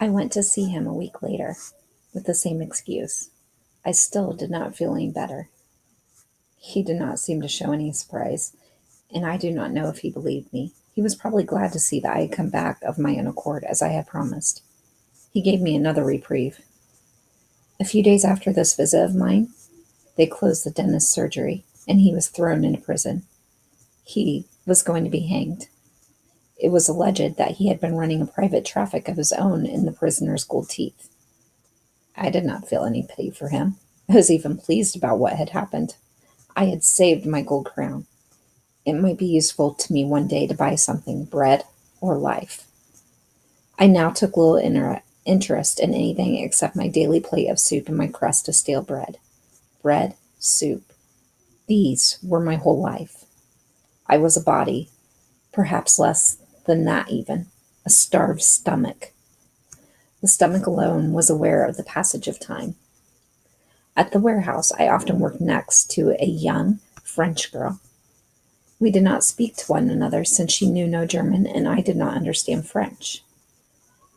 I went to see him a week later with the same excuse. I still did not feel any better. He did not seem to show any surprise, and I do not know if he believed me. He was probably glad to see that I had come back of my own accord as I had promised. He gave me another reprieve. A few days after this visit of mine, they closed the dentist's surgery, and he was thrown into prison. He was going to be hanged. It was alleged that he had been running a private traffic of his own in the prisoner's gold teeth. I did not feel any pity for him. I was even pleased about what had happened. I had saved my gold crown. It might be useful to me one day to buy something, bread or life. I now took little interest in anything except my daily plate of soup and my crust of stale bread. Bread, soup. These were my whole life. I was a body, perhaps less than that even, a starved stomach. The stomach alone was aware of the passage of time. At the warehouse, I often worked next to a young French girl. We did not speak to one another since she knew no German and I did not understand French.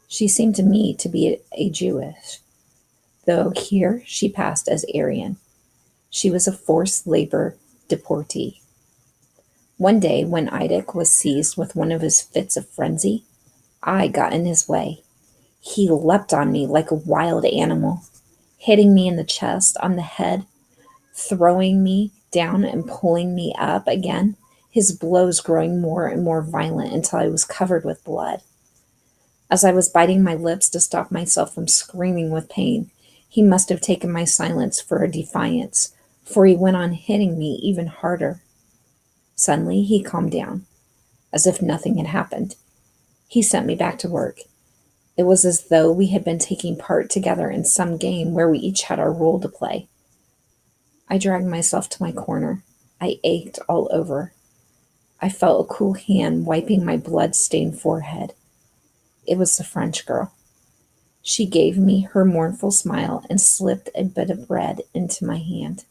She seemed to me to be a Jewish, though here she passed as Aryan. She was a forced labor deportee. One day, when Idek was seized with one of his fits of frenzy, I got in his way. He leapt on me like a wild animal, hitting me in the chest, on the head, throwing me down and pulling me up again, his blows growing more and more violent until I was covered with blood. As I was biting my lips to stop myself from screaming with pain, he must have taken my silence for a defiance, for he went on hitting me even harder. Suddenly, he calmed down, as if nothing had happened. He sent me back to work. It was as though we had been taking part together in some game where we each had our role to play. I dragged myself to my corner. I ached all over. I felt a cool hand wiping my blood-stained forehead. It was the French girl. She gave me her mournful smile and slipped a bit of bread into my hand.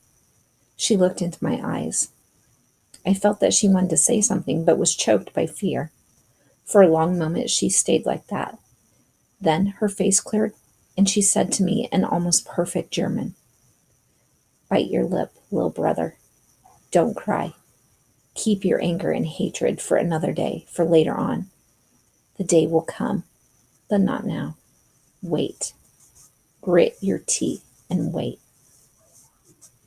She looked into my eyes. I felt that she wanted to say something, but was choked by fear. For a long moment she stayed like that. Then her face cleared, and she said to me in almost perfect German, "Bite your lip, little brother. Don't cry. Keep your anger and hatred for another day, for later on. The day will come, but not now. Wait. Grit your teeth and wait."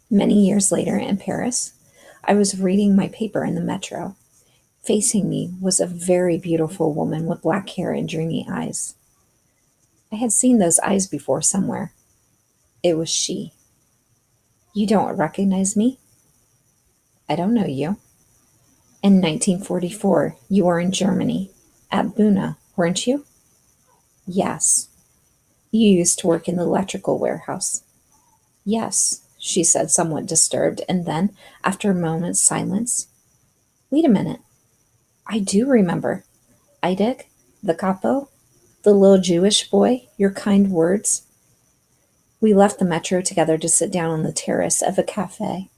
Many years later in Paris, I was reading my paper in the metro. Facing me was a very beautiful woman with black hair and dreamy eyes. I had seen those eyes before somewhere. It was she. "You don't recognize me?" "I don't know you." "In 1944, you were in Germany, at Buna, weren't you?" "Yes." "You used to work in the electrical warehouse." "Yes," she said, somewhat disturbed, and then, after a moment's silence, "Wait a minute. I do remember. Idek, the capo, the little Jewish boy, your kind words." We left the metro together to sit down on the terrace of a cafe.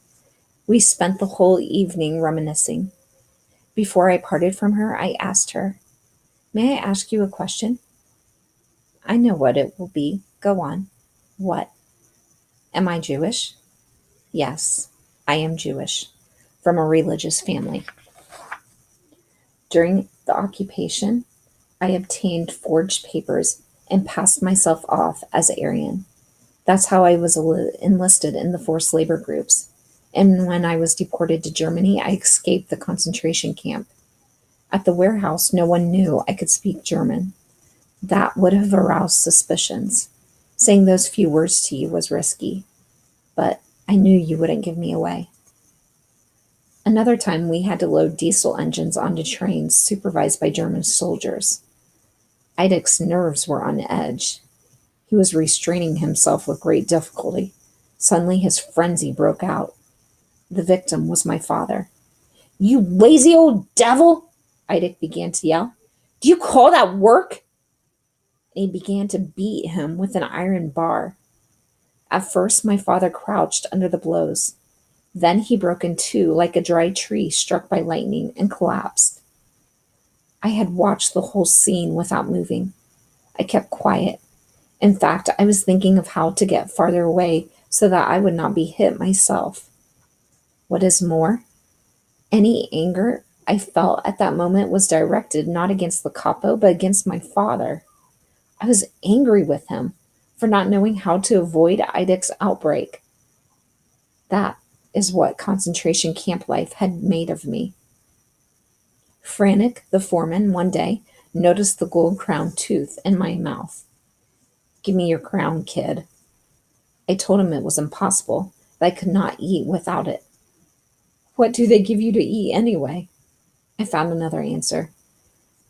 We spent the whole evening reminiscing. Before I parted from her, I asked her, "May I ask you a question?" "I know what it will be. Go on." "What?" "Am I Jewish?" "Yes, I am Jewish, from a religious family. During the occupation, I obtained forged papers and passed myself off as Aryan. That's how I was enlisted in the forced labor groups. And when I was deported to Germany, I escaped the concentration camp. At the warehouse, no one knew I could speak German. That would have aroused suspicions. Saying those few words to you was risky, but I knew you wouldn't give me away. Another time, we had to load diesel engines onto trains supervised by German soldiers. Idek's nerves were on edge. He was restraining himself with great difficulty. Suddenly, his frenzy broke out. The victim was my father. "You lazy old devil!" Idek began to yell. "Do you call that work?" And he began to beat him with an iron bar. At first, my father crouched under the blows. Then he broke in two like a dry tree struck by lightning and collapsed. I had watched the whole scene without moving. I kept quiet. In fact, I was thinking of how to get farther away so that I would not be hit myself. What is more, any anger I felt at that moment was directed not against the capo, but against my father. I was angry with him for not knowing how to avoid Idik's outbreak. That is what concentration camp life had made of me. Frantic, the foreman, one day noticed the gold crown tooth in my mouth. "Give me your crown, kid." I told him it was impossible, that I could not eat without it. "What do they give you to eat anyway?" I found another answer.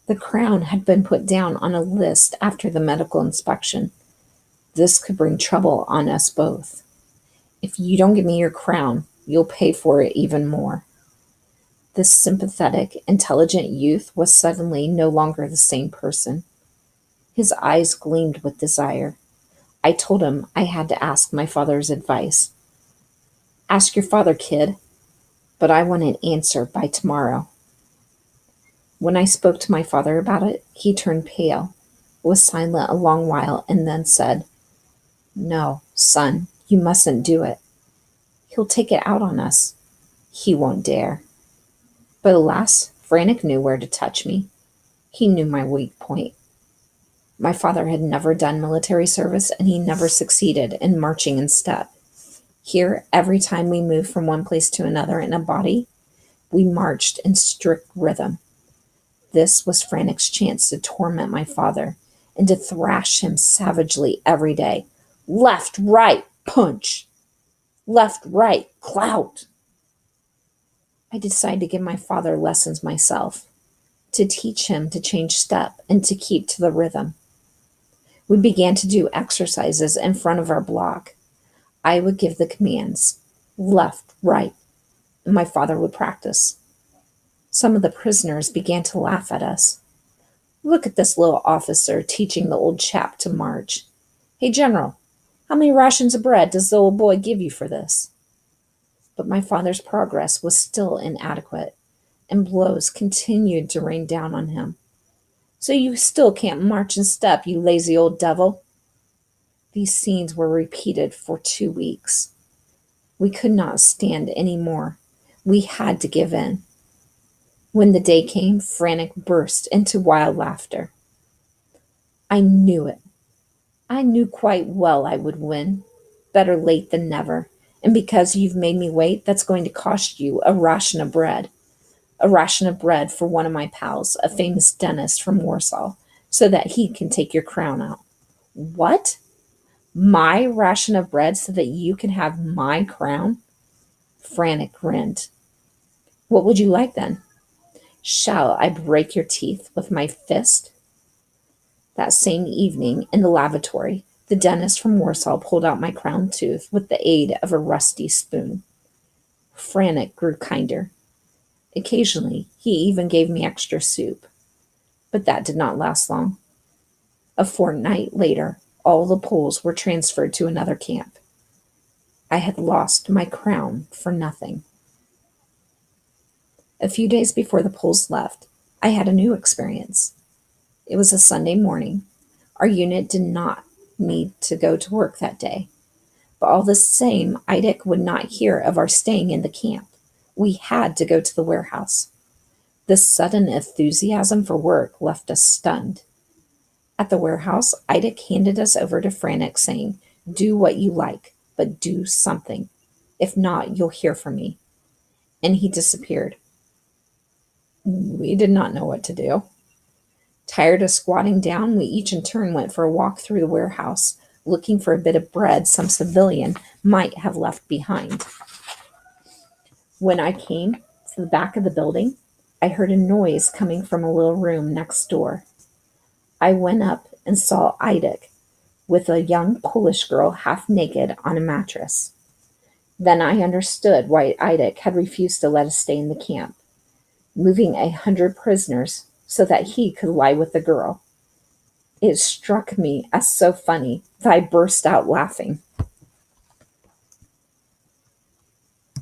The crown had been put down on a list after the medical inspection. This could bring trouble on us both. "If you don't give me your crown, you'll pay for it even more." This sympathetic, intelligent youth was suddenly no longer the same person. His eyes gleamed with desire. I told him I had to ask my father's advice. "Ask your father, kid, but I want an answer by tomorrow." When I spoke to my father about it, he turned pale, was silent a long while, and then said, "No, son, you mustn't do it. He'll take it out on us. He won't dare." But alas, Frantic knew where to touch me. He knew my weak point. My father had never done military service, and he never succeeded in marching in step. Here, every time we moved from one place to another in a body, we marched in strict rhythm. This was Frantic's chance to torment my father and to thrash him savagely every day. Left, right, punch. Left, right, clout. I decided to give my father lessons myself, to teach him to change step and to keep to the rhythm. We began to do exercises in front of our block. I would give the commands, left, right, and my father would practice. Some of the prisoners began to laugh at us. "Look at this little officer teaching the old chap to march. Hey, General, how many rations of bread does the old boy give you for this?" But my father's progress was still inadequate, and blows continued to rain down on him. "So you still can't march in step, you lazy old devil." These scenes were repeated for 2 weeks. We could not stand any more. We had to give in. When the day came, Frantic burst into wild laughter. I knew it. I knew quite well I would win. Better late than never. And because you've made me wait, that's going to cost you a ration of bread. A ration of bread for one of my pals, a famous dentist from Warsaw, so that he can take your crown out. What? My ration of bread so that you can have my crown? Frantic grinned. What would you like then? Shall I break your teeth with my fist? That same evening, in the lavatory, the dentist from Warsaw pulled out my crown tooth with the aid of a rusty spoon. Frantic grew kinder. Occasionally, he even gave me extra soup. But that did not last long. A fortnight later, all the Poles were transferred to another camp. I had lost my crown for nothing. A few days before the Poles left, I had a new experience. It was a Sunday morning. Our unit did not need to go to work that day. But all the same, Idik would not hear of our staying in the camp. We had to go to the warehouse. This sudden enthusiasm for work left us stunned. At the warehouse, Idik handed us over to Frantic, saying, "Do what you like, but do something. If not, you'll hear from me." And he disappeared. We did not know what to do. Tired of squatting down, we each in turn went for a walk through the warehouse, looking for a bit of bread some civilian might have left behind. When I came to the back of the building, I heard a noise coming from a little room next door. I went up and saw Idik with a young Polish girl half naked on a mattress. Then I understood why Idik had refused to let us stay in the camp, moving 100 prisoners so that he could lie with the girl. It struck me as so funny that I burst out laughing.